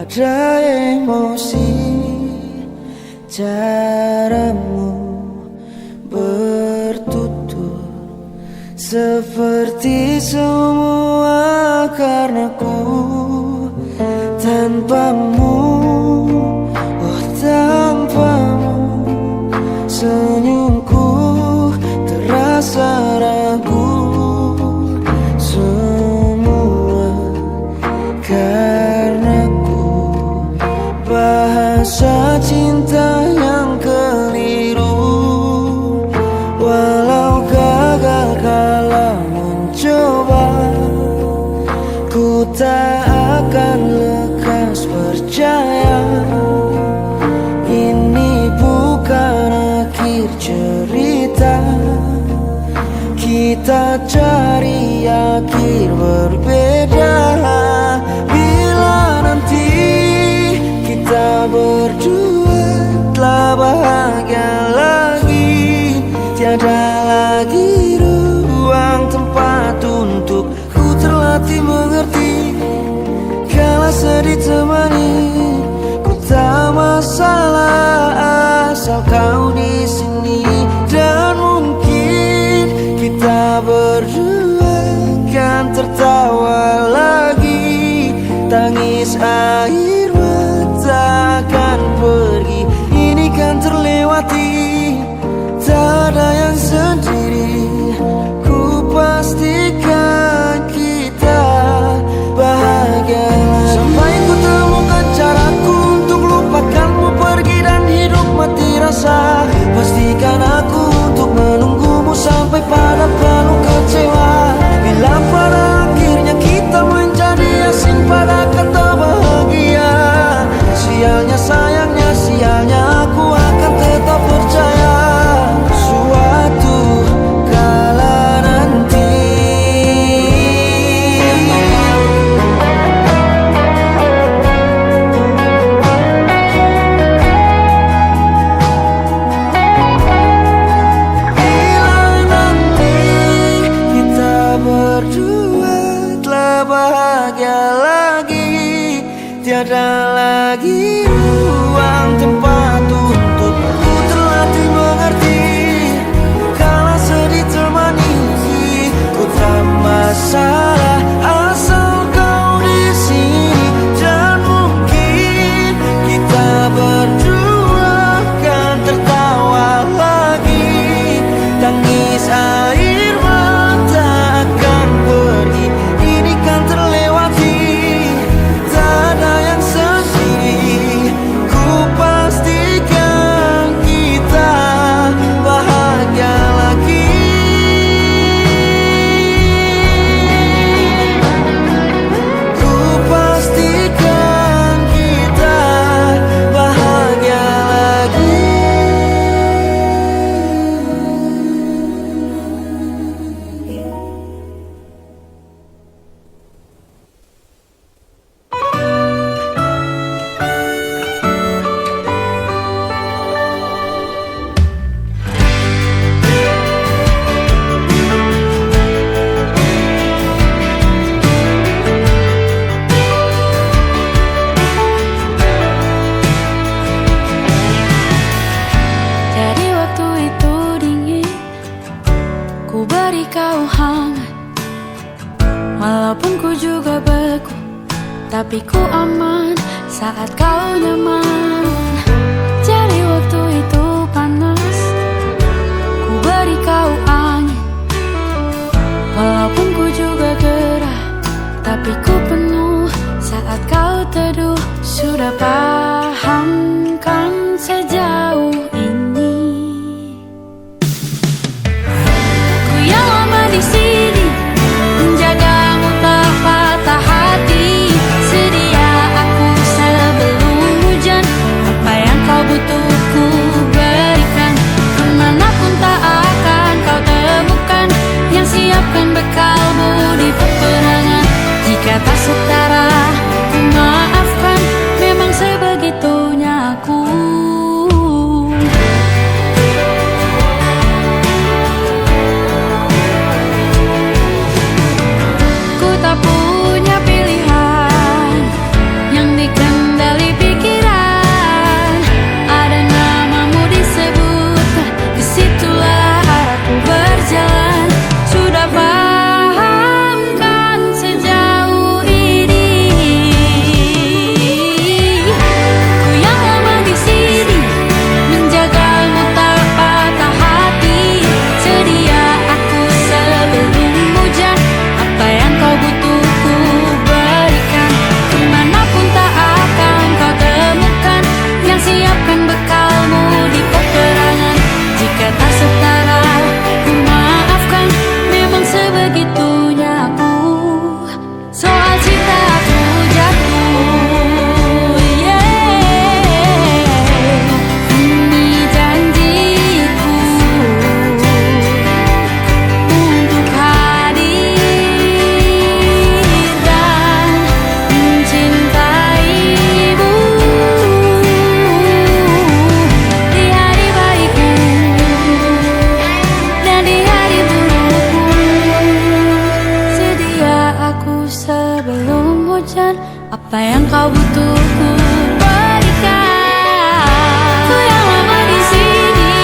ada emosi, caramu bertutur seperti semua karenaku. Tanpamu, oh tanpamu, senyumku terasa ragu. Semua karenaku, bahasa cinta yang keliru. Walau gagal kala mencoba, ku tak akan lekas percaya. Ini bukan akhir cerita, kita cari akhir berbeda. Bila nanti kita berdua telah bahagia lagi, tiada lagi ruang tempat untuk ku terlatih mengerti. Kala sedih temani, ku tak masalah asal kau di sini. Dan mungkin kita berdua kan tertawa lagi, tangis air mata akan pergi. Ini kan terlewati, tak ada yang sendiri. Ku pastikan kita bahagia lagi. Sampai ku temukan caraku untuk lupakanmu pergi dan hidup mati rasa. Pastikan aku untuk menunggumu sampai pada penuh kecewa. Bila pada akhirnya kita menjadi asing pada kata bahagia, sialnya sayangnya sialnya aku akan tetap percaya. Suatu kala nanti berdua telah bahagia lagi, tiada lagi ruang tempat untuk ku terlatih mengerti. Kala sedih temani, ku tak masalah asal kau di sini. Dan mungkin kita berdua kan tertawa lagi, tangis air mata akan pergi. Ini kan terlewati, tak ada yang sendiri. Ku pastikan kita bahagia lagi. Ku pastikan kita bahagia lagi. Jadi waktu itu dingin, ku beri kau hangat. Walaupun ku juga beku, tapi ku aman saat kau nyaman. Jadi waktu itu panas, ku beri kau angin. Walaupun ku juga gerah, tapi ku penuh saat kau teduh. Sudah paham kan sejauh ini? Ku yang lama di sini, menjagamu tak patah hati. Sedia aku sebelum hujan, apa yang kau butuh ku berikan. Kemanapun tak akan kau temukan yang siapkan bekalmu di peperangan. Jika tak setara, ku maafkan. Memang sebelum hujan. Apa yang kau butuh ku berikan. Ku yang lama di sini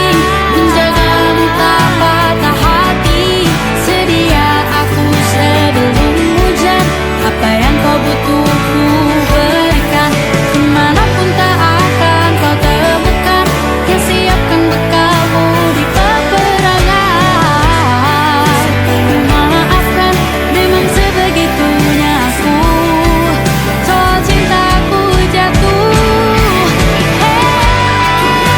menjagamu tak patah hati. Sedia aku sebelum hujan. Apa yang kau butuh ku berikan. Kemanapun tak akan kau temukan. Yang siapkan bekalmu di peperangan. Memaafkan memang sebegitunya aku. Soal cintaku jatuh. Sedia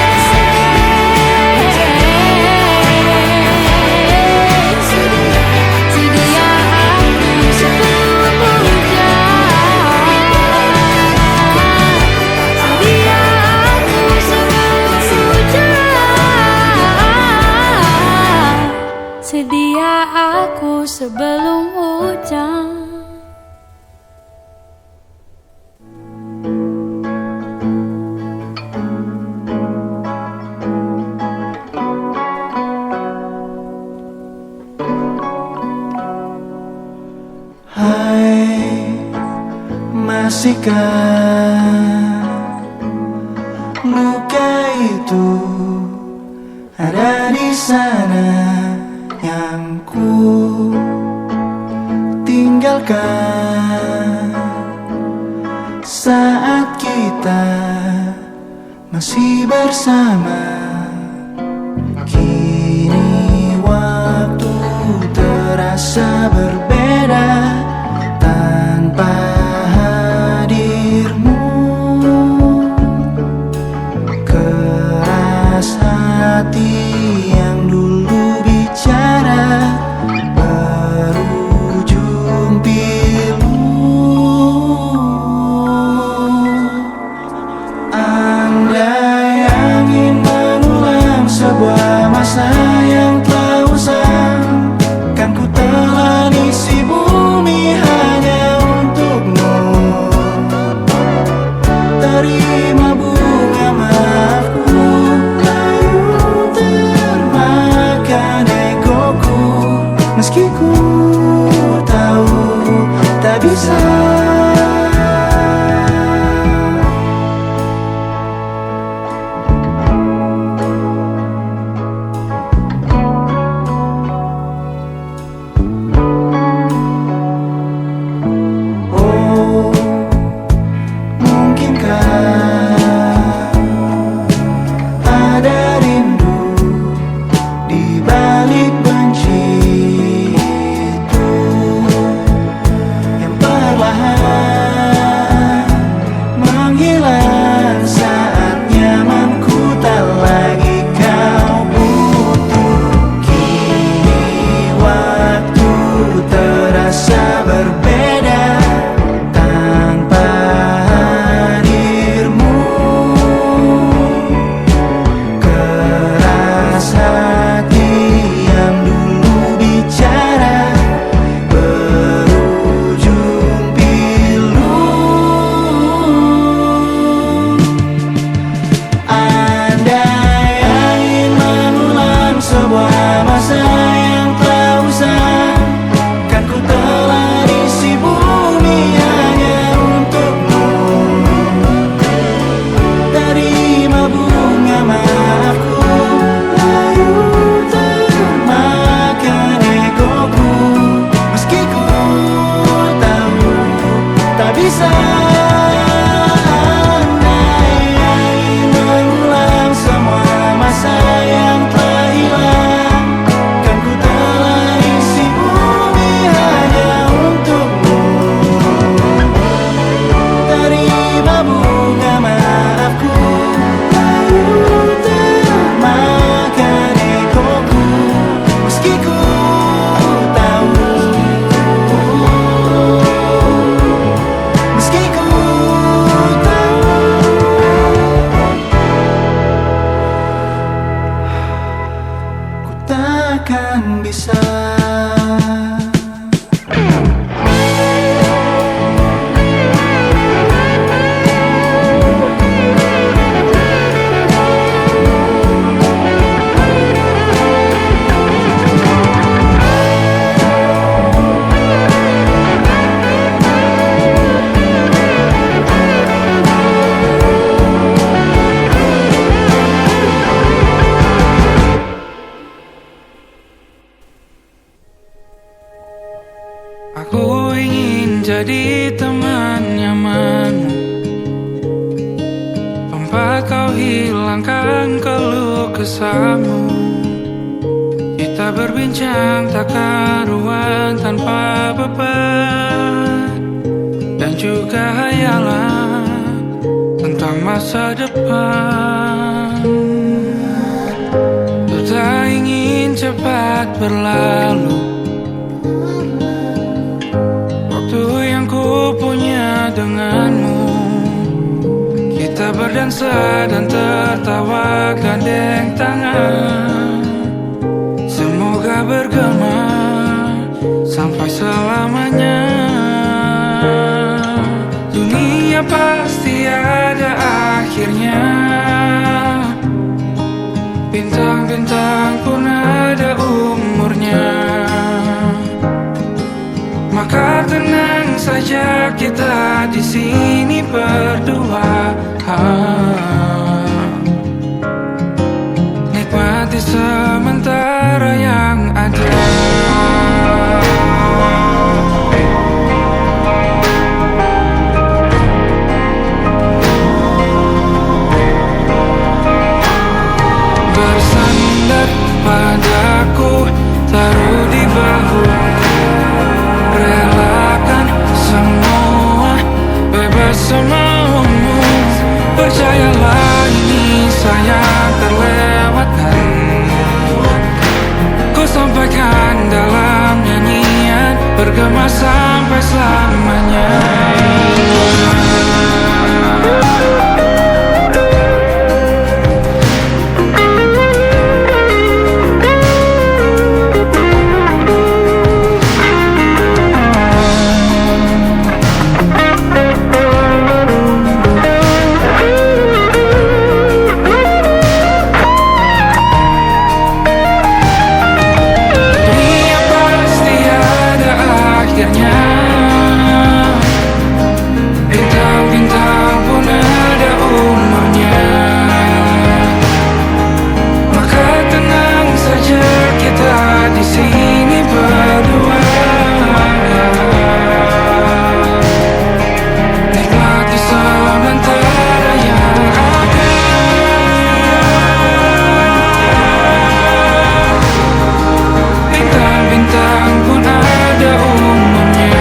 aku sebelum hujan. Sedia aku sebelum hujan. Sedia aku sebelum hujan. Hai, masihkah luka itu ada di sana yang ku tinggalkan saat kita masih bersama. Kini waktu terasa berbeda tanpa hadirmu. Keras hati yang dulu bicara berujung pilu. Andai angin mengulang sebuah masa yang telah usang, kan ku telani menjadi teman nyamanmu, tempat kau hilangkan keluh kesahmu. Kita berbincang tak karuan tanpa beban, dan juga hayalan tentang masa depan. Ku tak ingin cepat berlalu waktu yang ku punya denganmu. Kita berdansa dan tertawa gandeng tangan, semoga bergema sampai selamanya. Dunia pasti ada akhirnya, bintang-bintang pun ada umurnya. Maka tenang saja kita di sini berdua, nikmati sementara yang ada. Bersandar padaku, taruh di bahu, relakan semua, bebas semaumu. Percayalah ini sayang terlewatkan, ku sampaikan dalam nyanyian, bergema sampai selamanya. Bintang-bintang pun ada umurnya. Maka tenang saja kita di sini berdua, nikmati sementara yang ada. Bintang-bintang pun ada umurnya.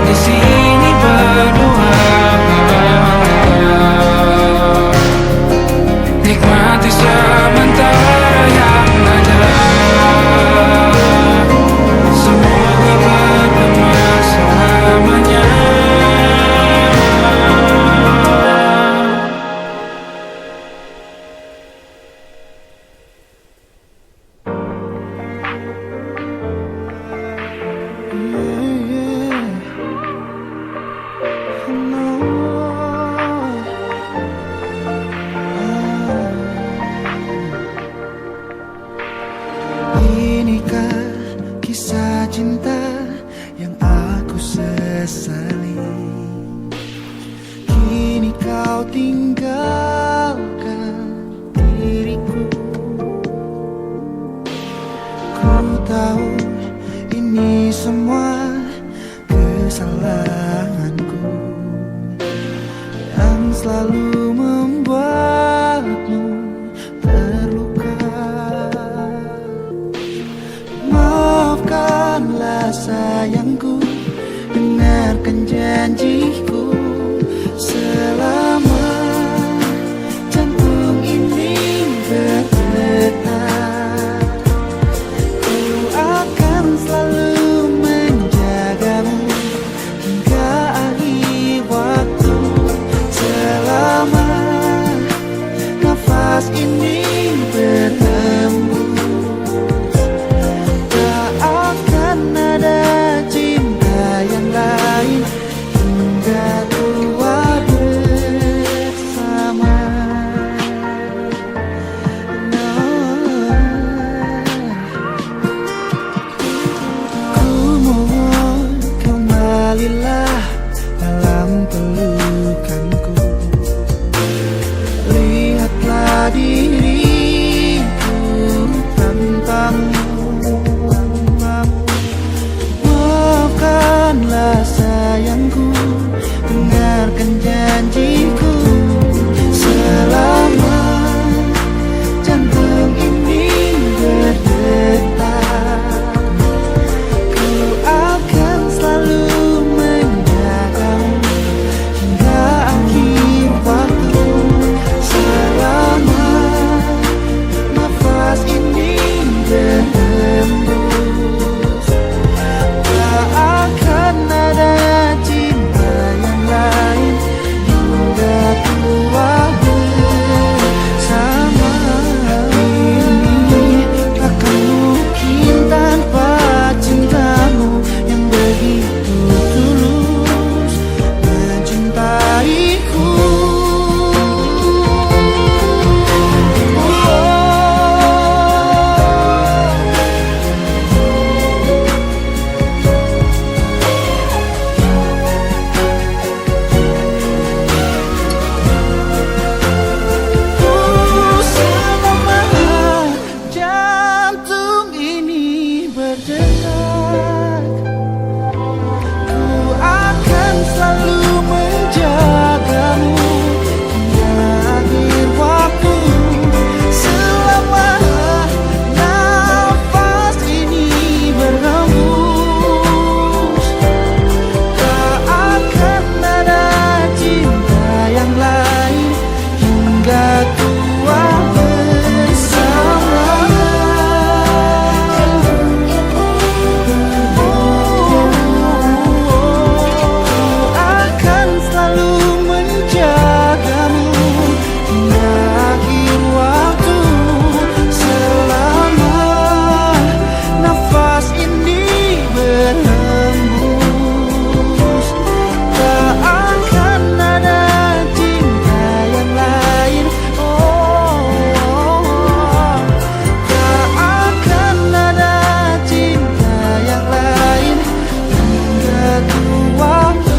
Di sini berdua, nikmati sementara yang ada. Semoga bergema selamanya. Inikah kisah cinta yang aku sesali? Kini kau tinggalkan diriku. Ku tahu ini semua kesalahanku yang selalu membuatmu terluka. Maafkanlah sayangku, dengarkan janjiku. Selama jantung ini berdetak, ku akan selalu menjagamu hingga akhir waktu. Selama nafas ini berhembus, tak akan ada cinta yang lain hingga tua bersama. berdetak. Ku akan selalu menjagamu hingga akhir waktu. Selama nafas ini berhembus, tak akan ada cinta yang lain hingga tua bersama. Akan selalu menjagamu hingga akhir waktu. Selama nafas ini berhembus, tak akan ada cinta yang lain. Tak akan ada cinta yang lain hingga tua bersama.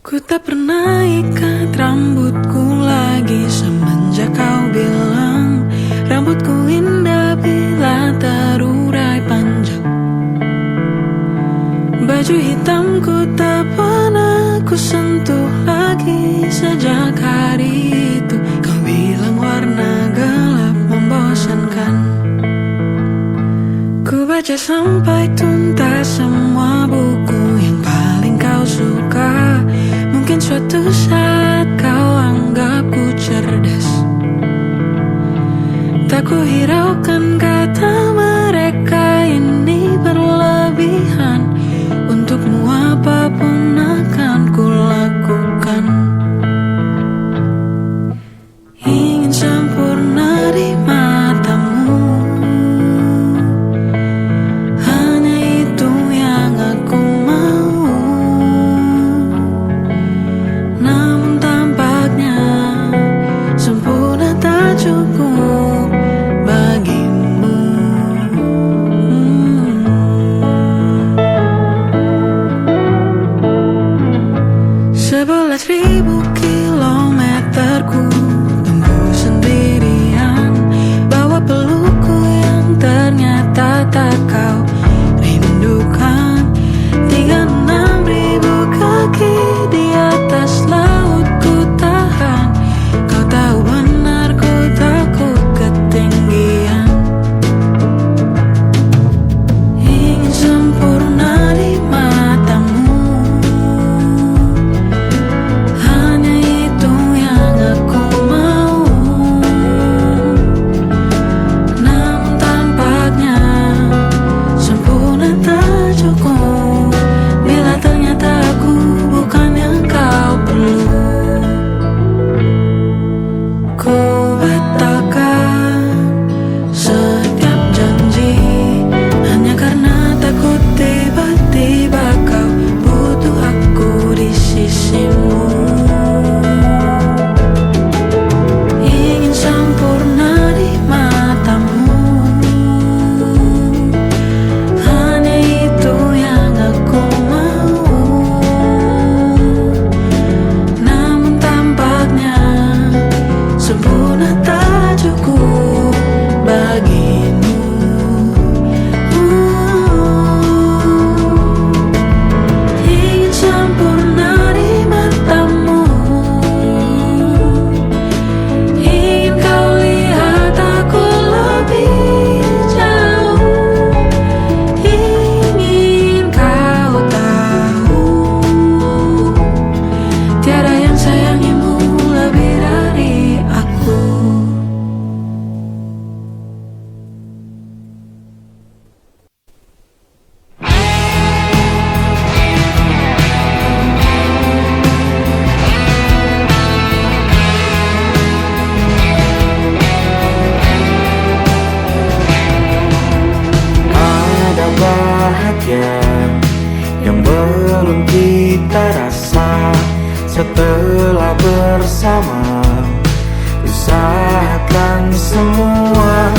Ku tak pernah ikat rambutku lagi semenjak kau bilang rambutku indah bila terurai panjang. Baju hitamku tak pernah ku sentuh lagi sejak hari itu. Kau bilang warna gelap membosankan. Ku baca sampai tuntas semua buku yang paling kau suka. Mungkin suatu saat kau anggapku cerdas. Tak ku hiraukan kata mereka ini berlebihan. Untukmu apapun akan ku lakukan. Ingin sempurna di matamu, hanya itu yang aku mau. Namun tampaknya sempurna tak cukup bagimu. 11.000 kilometer ku tempuh sendirian, bawa pelukku yang ternyata tak kau rindukan. 36.000 kaki di atas laut ku tahan. Kau tahu benar ku takut ketinggian. Ingin sempurna di matamu, hanya itu yang aku mau. Namun tampaknya sempurna tak cukup bila ternyata aku bukan yang kau perlu. Ku batalkan setiap janji hanya karena takut tiba-tiba kau butuh aku di sisimu. Ingin sempurna di matamu, hanya itu yang aku mau. Namun tampaknya sempurna tak cukup bagimu. Ingin sempurna di matamu, ingin kau lihat aku lebih jauh. Ingin kau tahu tiada yang sayangimu lebih dari aku. Ada bahagia yang belum kita rasa setelah bersama. Usahakan semua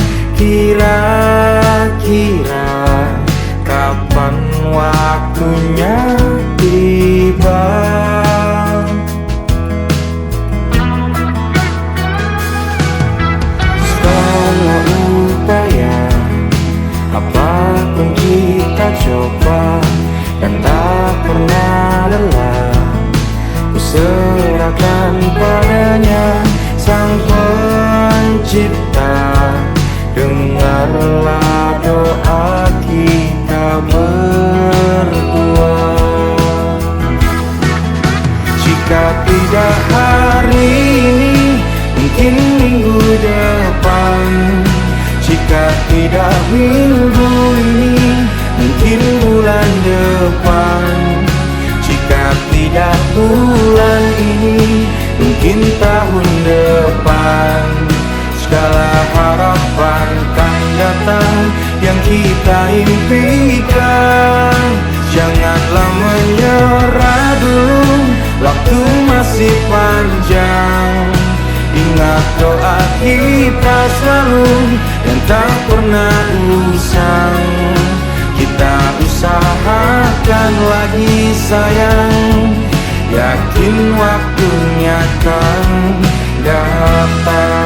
tidak minggu ini, mungkin bulan depan. Jika tidak bulan ini, mungkin tahun depan. Segala harapan kan datang yang kita impikan. Janganlah menyerah dulu, waktu masih panjang. Ingat doa kita selalu yang tak pernah usang. Kita usahakan lagi sayang, yakin waktunya kan datang.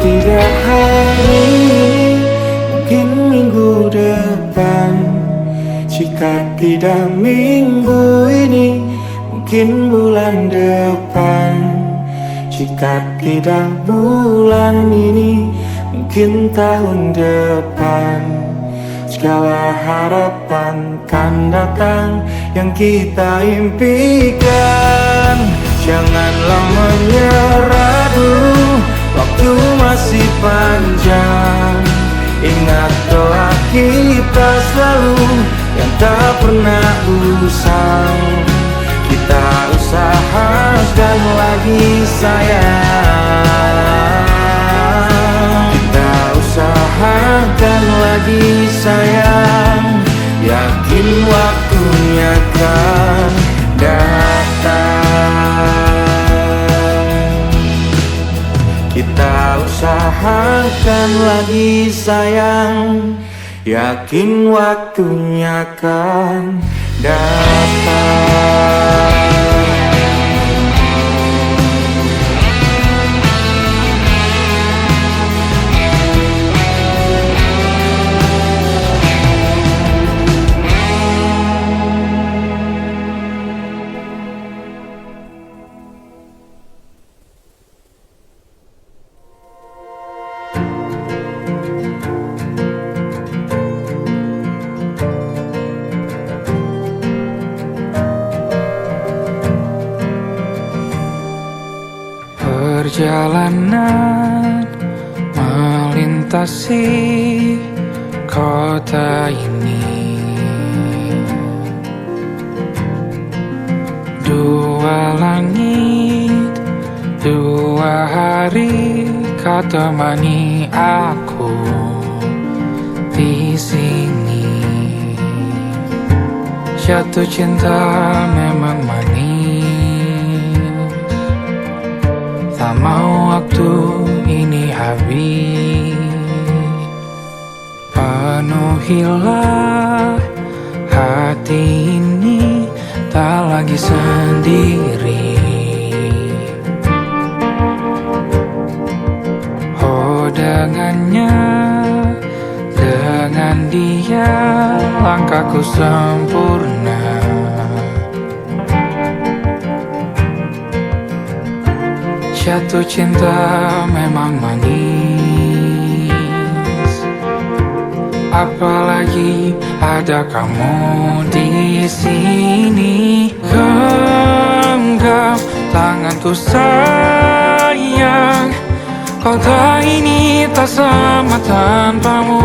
Tidak hari ini, mungkin minggu depan. Jika tidak minggu ini, mungkin bulan depan. Jika tidak bulan ini, mungkin tahun depan. Segala harapan kan datang yang kita impikan. Janganlah menyerah dulu, waktu masih panjang. Ingat doa kita selalu yang tak pernah usang. Kita usahakan lagi sayang. Kita usahakan lagi sayang, yakin waktunya kan datang. Kita usahakan lagi sayang, yakin waktunya kan datang. Perjalanan melintasi kota ini, dua langit, dua hari kau temani aku di sini. Jatuh cinta memang manis, tak mau waktu ini habis. Penuhilah hati ini, tak lagi sendiri. Oh dengannya, dengan dia langkahku sempurna. Jatuh cinta memang manis, apalagi ada kamu di sini. Genggam tanganku sayang, kota ini tak sama tanpamu.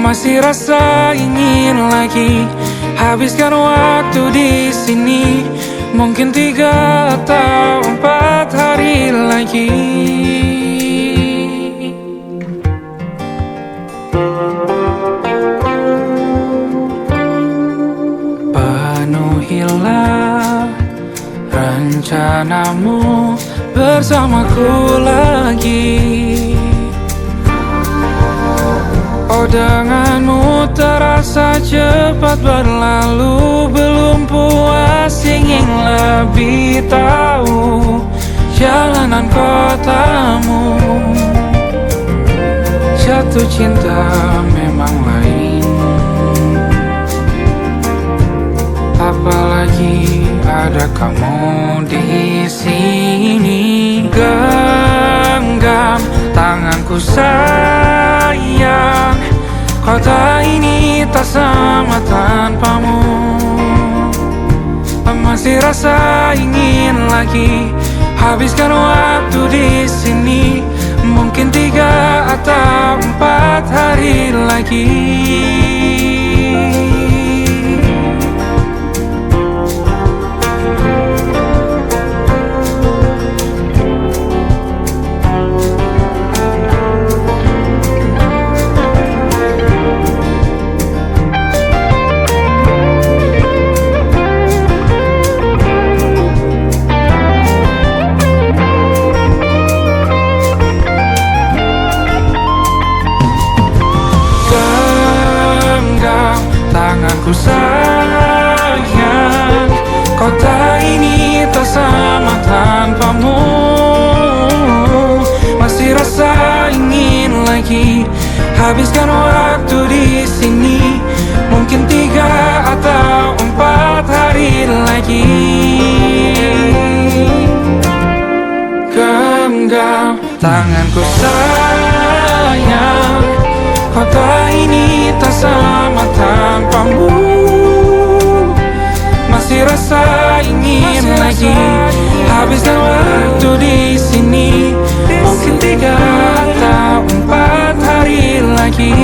Masih rasa ingin lagi habiskan waktu di sini. Mungkin 3 atau 4 hari lagi. Penuhilah rencanamu bersamaku lagi. Oh denganmu terasa cepat berlalu, belum puas ingin lebih tahu jalanan kotamu. jatuh cinta memang lain. Apalagi ada kamu di sini. Genggam tanganku sayang, kota ini tak sama tanpamu. Masih rasa ingin lagi habiskan waktu di sini. Mungkin 3 atau 4 hari lagi. Tanganku sayang, kota ini tak sama tanpamu. Masih rasa ingin lagi habiskan waktu di sini. Mungkin 3 atau 4 hari lagi. Genggam tanganku sayang, kota ini tak sama tanpamu. Masih rasa ingin lagi habiskan waktu di sini. Mungkin 3 atau 4 hari lagi.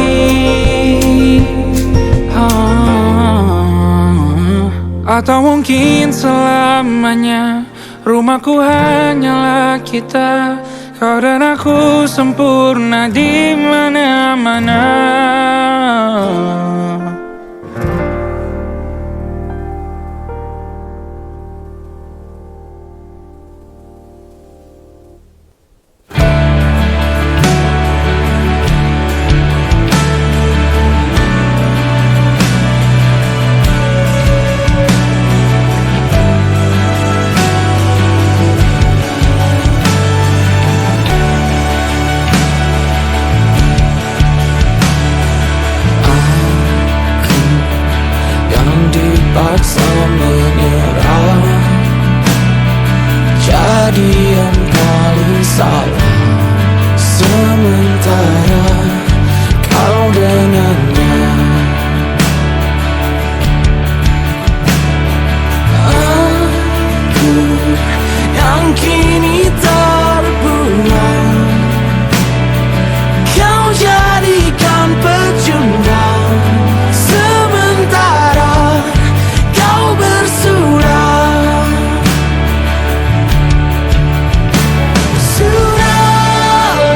Atau mungkin selamanya. Rumahku hanyalah kita, kau dan aku sempurna di mana-mana. Dipaksa menyerah, jadi yang paling salah. Sementara kau dengannya, aku yang kini terbuang. Kau jadikan pecundang, sementara kau bersuara. Sudahlah,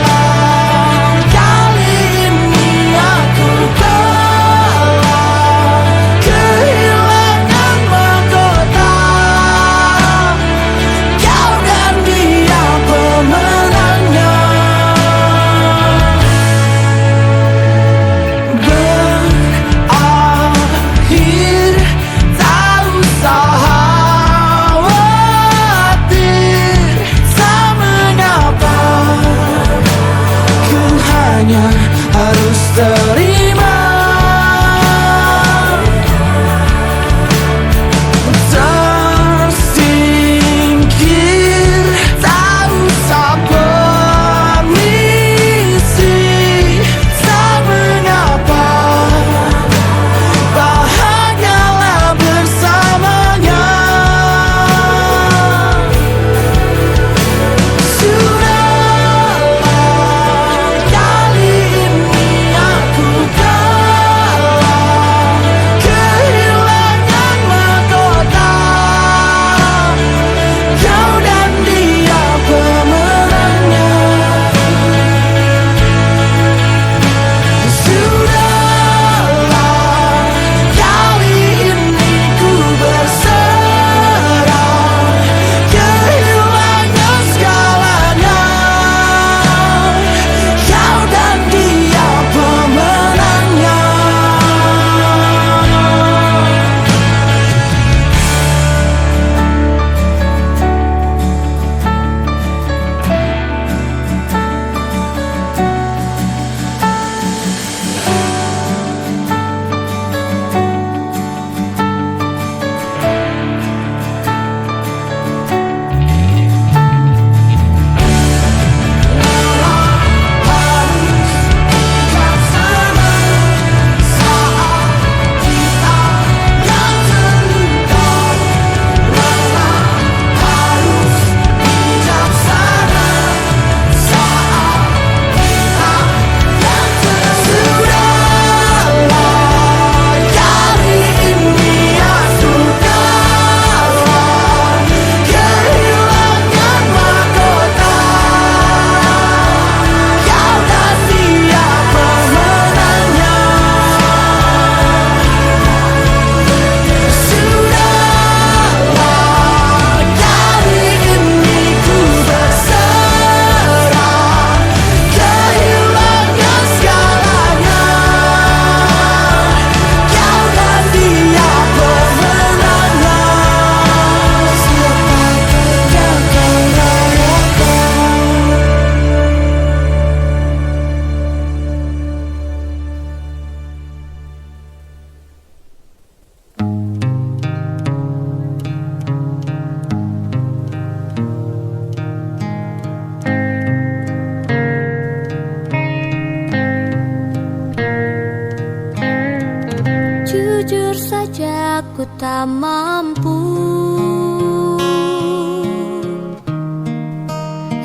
ku tak mampu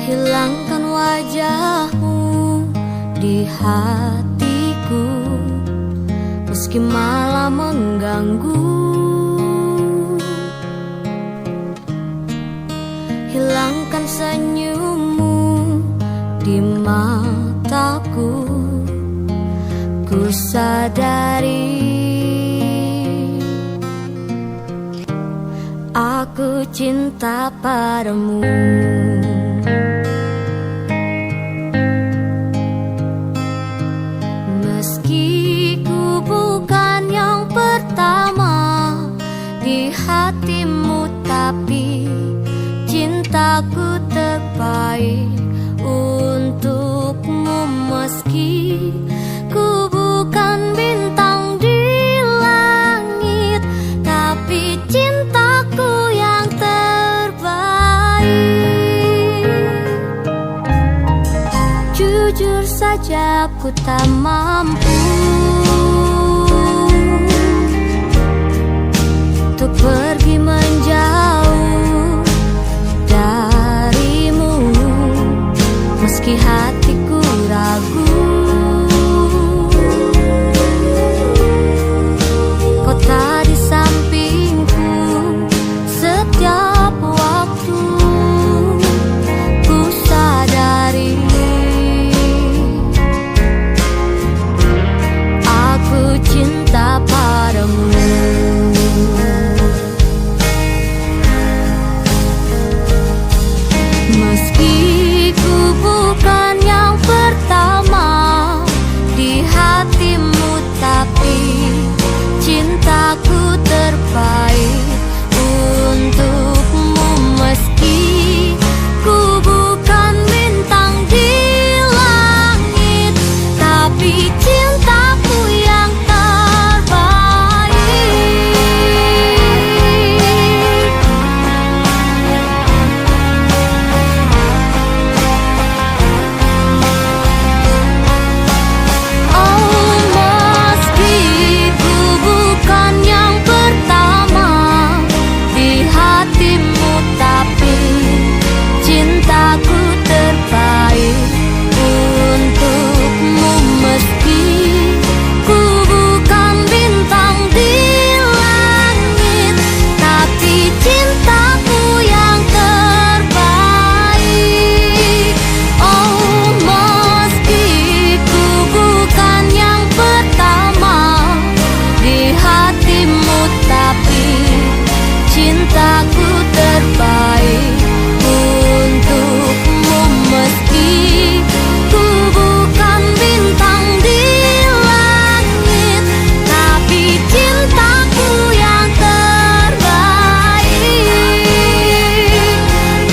hilangkan wajahmu di hatiku, meski malah mengganggu. Hilangkan senyummu di mataku, ku sadari aku cinta padamu. Meski ku bukan yang pertama di hatimu, tapi cintaku terbaik untukmu. Meski ku bukan bintang di langit, tapi cintaku yang terbaik. Jujur saja aku tak mampu untuk pergi menjauh darimu, meski hatiku ragu. Kau tak di sampingku setiap waktu, ku sadari aku cinta padamu. Meski ku bukan yang pertama di hatimu, tapi cintaku terbaik untukmu. Meski ku bukan bintang di langit, tapi cintaku yang terbaik. Oh, meski ku bukan yang pertama di hatimu, tapi cintaku terbaik untukmu. Meski ku bukan bintang di langit, tapi cintaku yang terbaik. Oh, meski ku bukan yang pertama di hatimu, tapi cintaku terbaik untukmu. Meski ku bukan bintang di langit, tapi cintaku yang terbaik.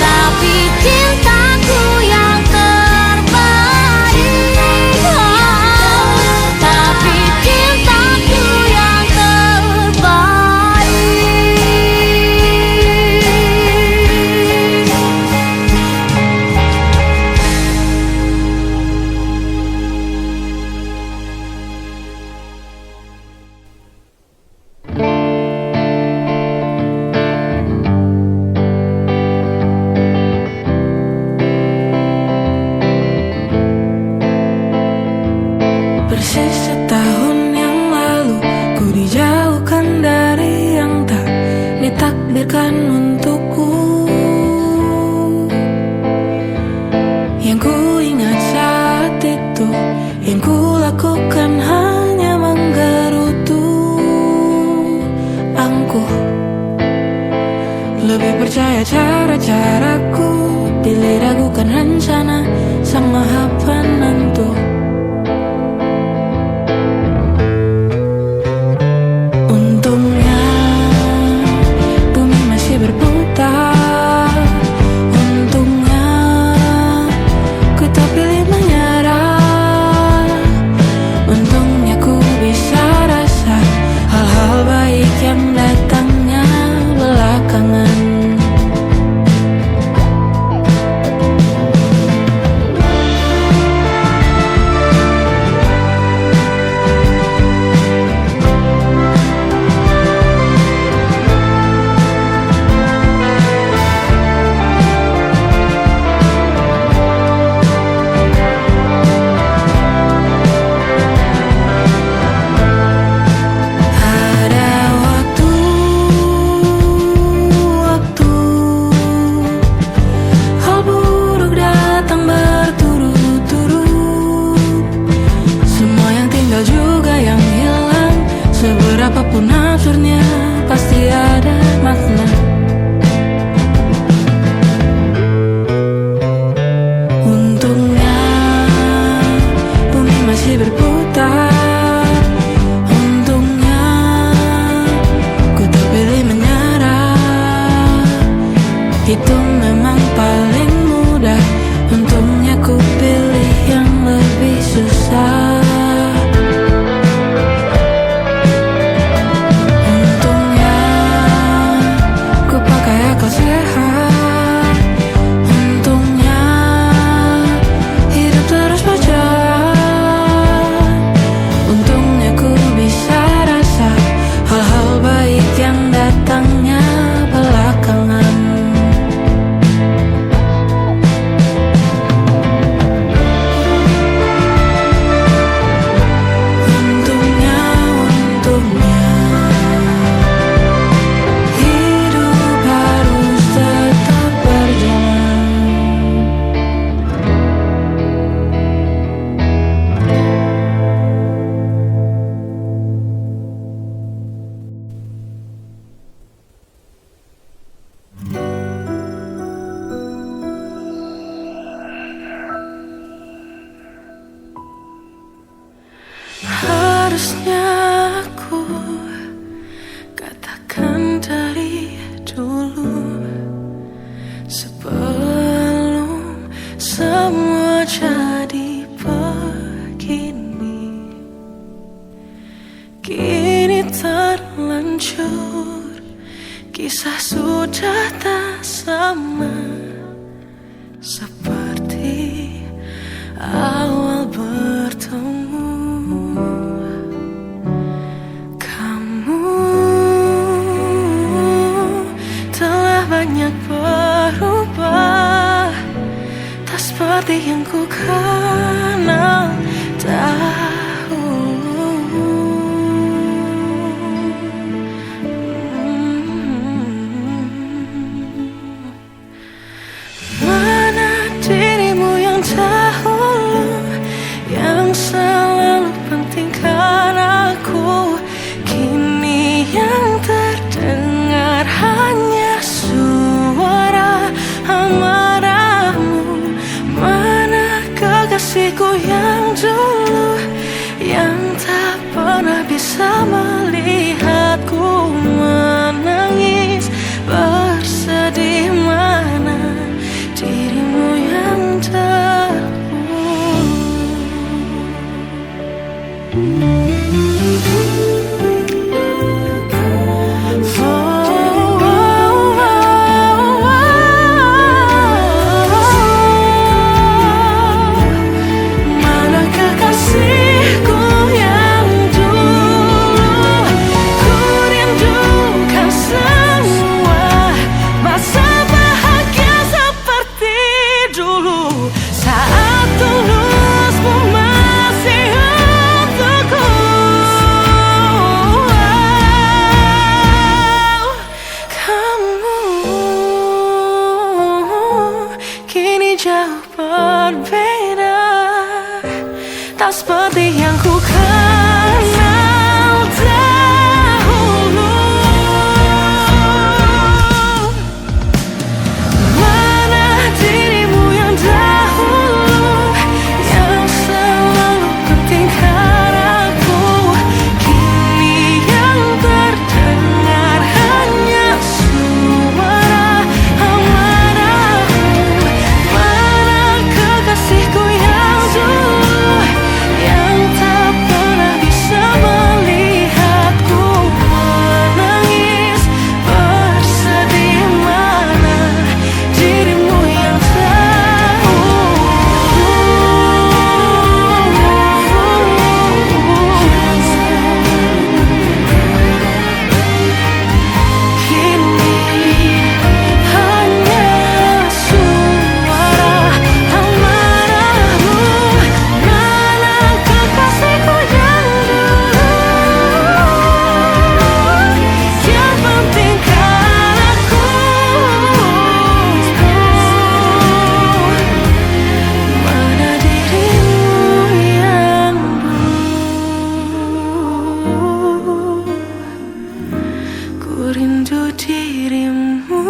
Tapi cintaku yang terbaik. Tapi cintaku yang terbaik. Persis setahun yang lalu ku dijauhkan dari yang tak ditakdirkan untukku. Yang ku ingat saat itu, yang ku lakukan hanya menggerutu angkuh. Lebih percaya cara-caraku, pilih ragukan rencana sang maha penentu. Untungnya bumi masih berputar. Untungnya ku tak pilih menyerah. Untungnya ku bisa rasa hal-hal baik yang datangnya belakangan. Seharusnya aku katakan dari dulu, sebelum semua jadi begini. Kini terlanjur, kisah sudah tak sama seperti awal bertemu. Kamu telah banyak berubah, tak seperti yang ku kenal dahulu. Mana dirimu yang dahulu, yang selalu pentingkan aku. Kini yang terdengar hanya suara amarahmu. Mana kekasihku yang dulu, yang tak pernah bisa melihatku menangis bersedih. Mana dirimu yang mana kekasihku yang dulu, ku rindukan semua masa bahagia seperti dulu, saat tulusmu masih untukku. Kamu kini jauh berbeda, tak seperti yang ku kenal dahulu. Mana dirimu yang dahulu, yang selalu pentingkan aku. Kini yang terdengar hanya suara amarahmu. Mana kekasihku yang dulu, yang tak pernah bisa melihatku menangis bersedih. Mana dirimu yang kini hanya suara amarahmu. Mana kekasihku yang dulu, yang pentingkan aku. Mana dirimu yang dulu, ku rindu dirimu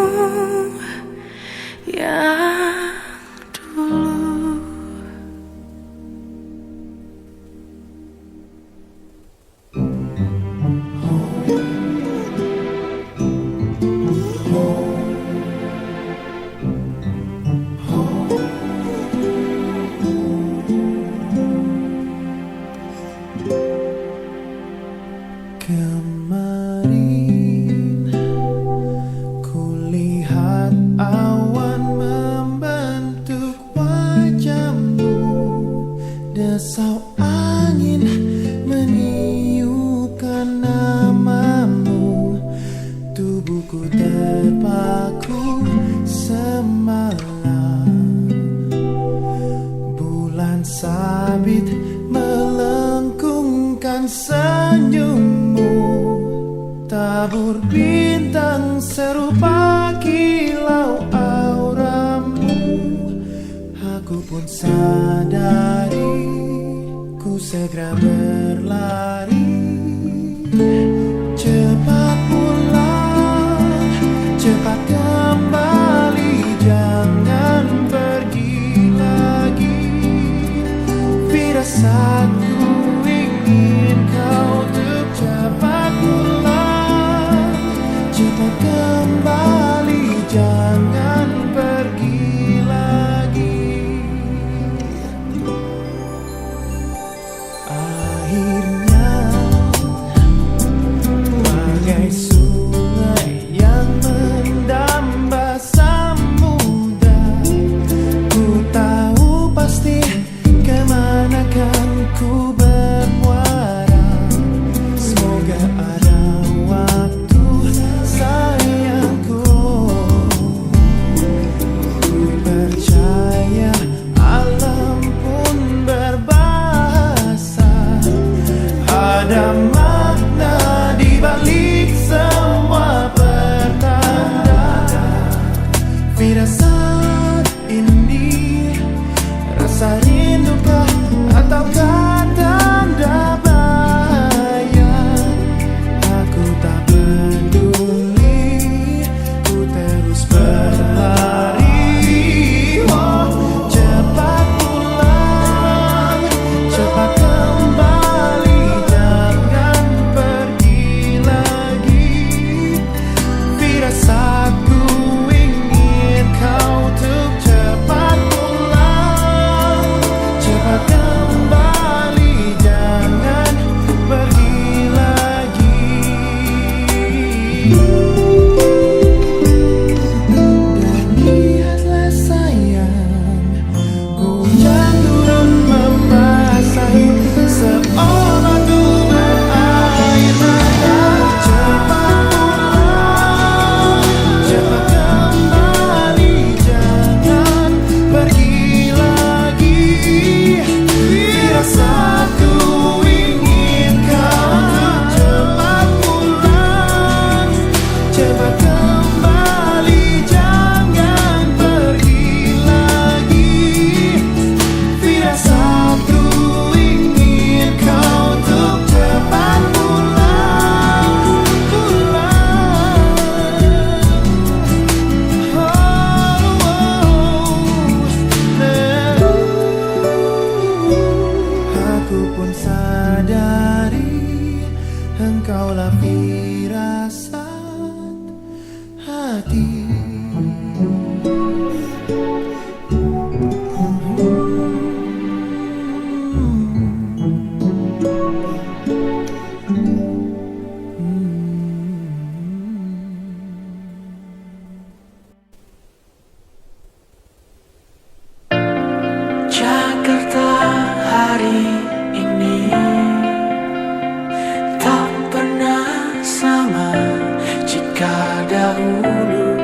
yang dulu. Kemarin kulihat awan membentuk wajahmu, desau angin meniupkan namamu. Tubuhku terpaku semalam, bulan sabit melengkungkan senyummu. Tabur bintang serupa kilau auramu. Aku pun sadari, ku segera berlari. Cepat pulang, cepat kembali, jangan pergi lagi. Firasatku ingin kau jangan pergi lagi. Akhirnya bagai sungai yang mendamba samudra, ku tahu pasti kemana kan ku bermuara. Semoga ada waktu sayangku, ku percaya alam pun berbahasa. Ada makna di balik semua pertanda. Firasat ini rasa rindukah ataukah tanda bahaya? Aku tak peduli, ku terus berlari. Oh, cepat pulang, cepat kembali, jangan pergi lagi. Firasatku ingin kau untuk cepat pulang, cepat kembali, jangan pergi lagi. Dan lihatlah sayang, hujan turun membasahi seolah bunga air mata. Cepat pulang, cepat kembali, jangan pergi lagi. Firasatku ingin kau untuk cepat pulang, cepat kembali, jangan pergi lagi. Firasatku ingin kau untuk cepat pulang, Aku pun sadari engkaulah firasat hati. Jakarta hari ini tak pernah sama jika dahulu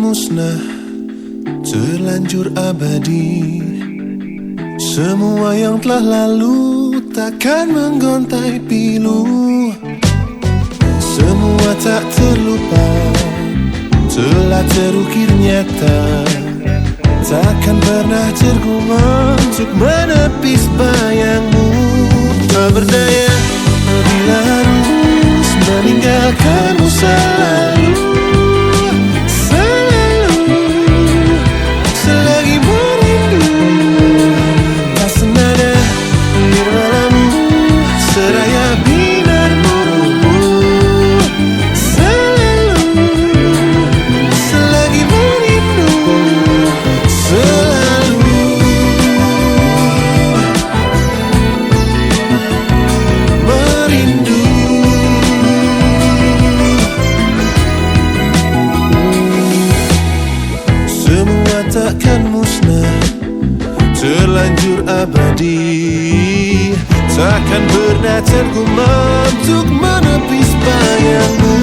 musnah, terlanjur abadi. Semua yang telah lalu takkan menggontai pilu. Semua tak terlupa, telah terukir nyata. Takkan pernah tergumam untuk menepis bayangmu. Tak berdaya bila harus meninggalkanmu selalu. Selalu, selagi merindu. Tak senada nirwanamu, seraya binar murumu. Selalu, selagi merindu. Selalu merindu. Semua takkan musnah, terlanjur abadi. Takkan pernah tergumam untuk menepis bayangmu.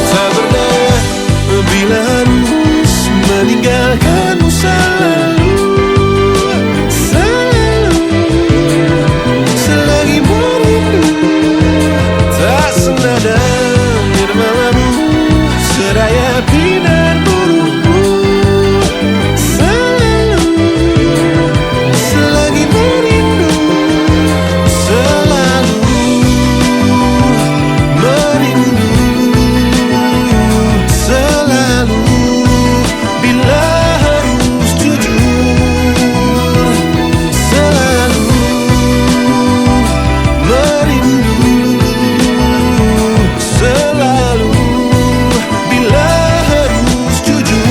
Tak berdaya bila harus meninggalkanmu selalu. Selalu, selagi merindu. Tak senada nirmalamu, seraya binar burumu. Selalu, selagi merindu. Selalu merindu. Selalu bila harus jujur. Selalu merindu. Selalu bila harus jujur.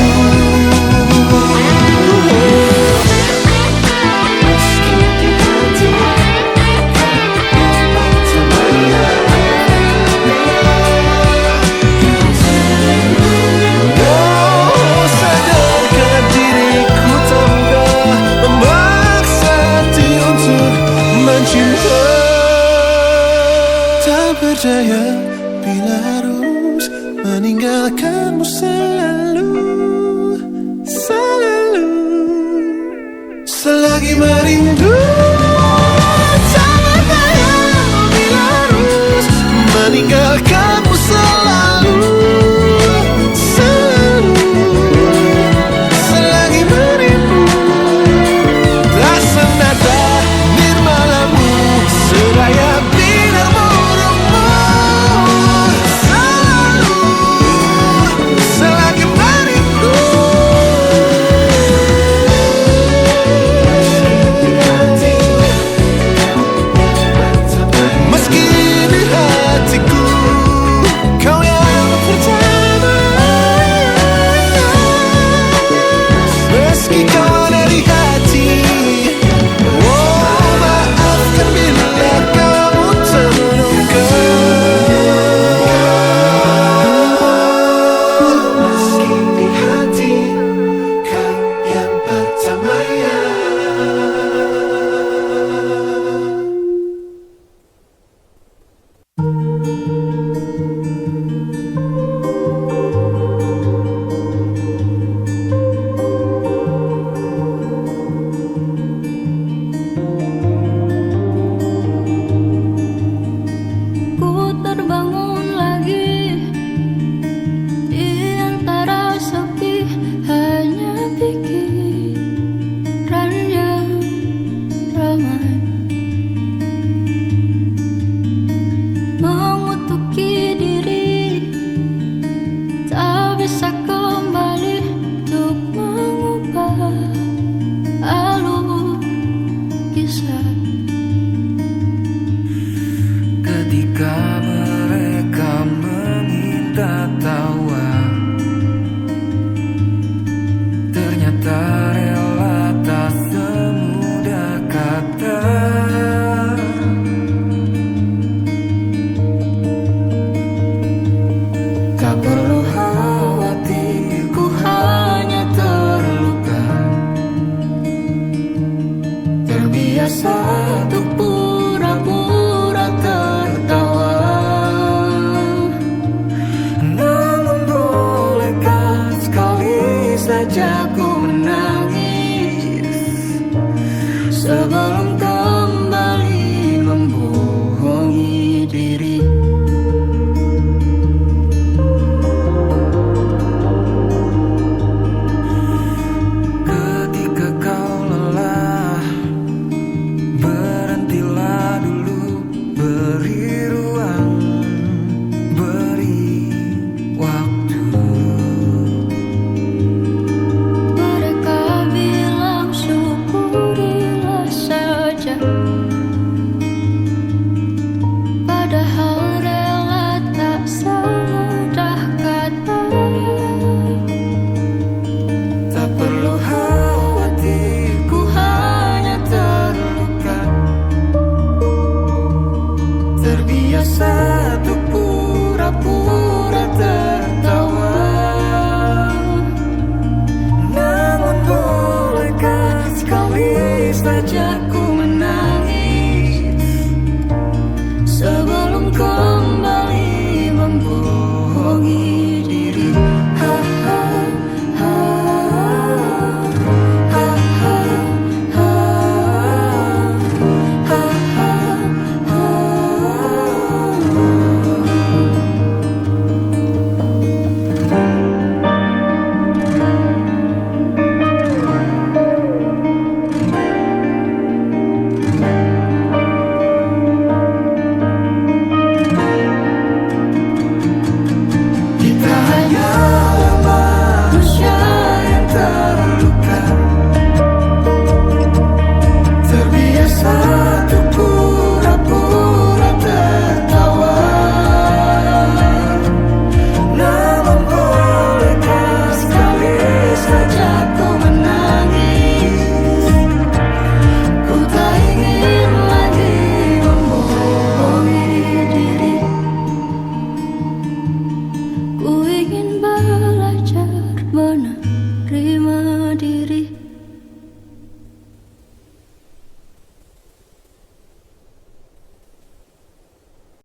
Oh, sadarkan diriku tak mudah memaksa hati untuk mencinta. Tak berdaya bila harus meninggalkanmu selalu. Selalu, selagi merindu.